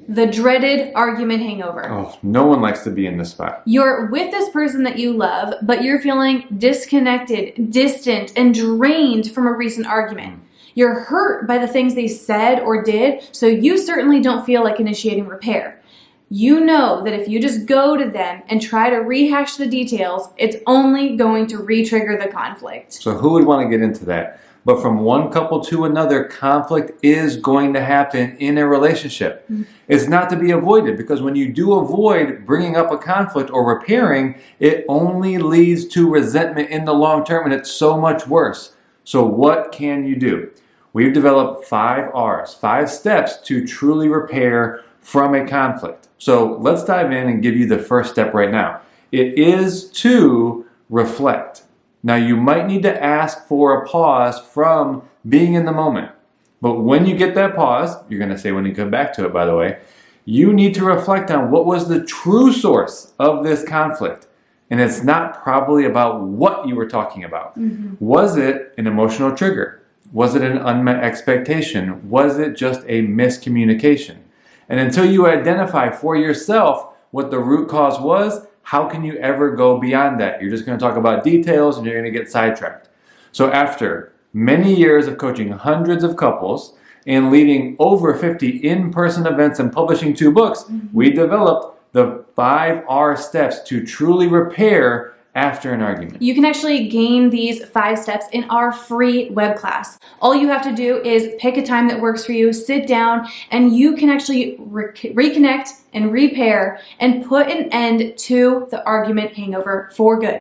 The dreaded argument hangover. Oh, no one likes to be in this spot. You're with this person that you love, but you're feeling disconnected, distant, and drained from a recent argument. You're hurt by the things they said or did, so you certainly don't feel like initiating repair. You know that if you just go to them and try to rehash the details, it's only going to re-trigger the conflict. So who would want to get into that? But from one couple to another, conflict is going to happen in a relationship. It's not to be avoided, because when you do avoid bringing up a conflict or repairing, it only leads to resentment in the long term, and it's so much worse. So what can you do? We've developed 5 R's, 5 steps to truly repair from a conflict. So let's dive in and give you the first step right now. It is to reflect. Now, you might need to ask for a pause from being in the moment. But when you get that pause, you're going to say when you come back to it, by the way, you need to reflect on what was the true source of this conflict. And it's not probably about what you were talking about. Was it an emotional trigger? Was it an unmet expectation? Was it just a miscommunication? And until you identify for yourself what the root cause was, how can you ever go beyond that? You're just going to talk about details and you're going to get sidetracked. So after many years of coaching hundreds of couples and leading over 50 in-person events and publishing 2 books, we developed the 5 R steps to truly repair after an argument. You can actually gain these 5 steps in our free web class. All you have to do is pick a time that works for you, sit down, and you can actually reconnect and repair and put an end to the argument hangover for good.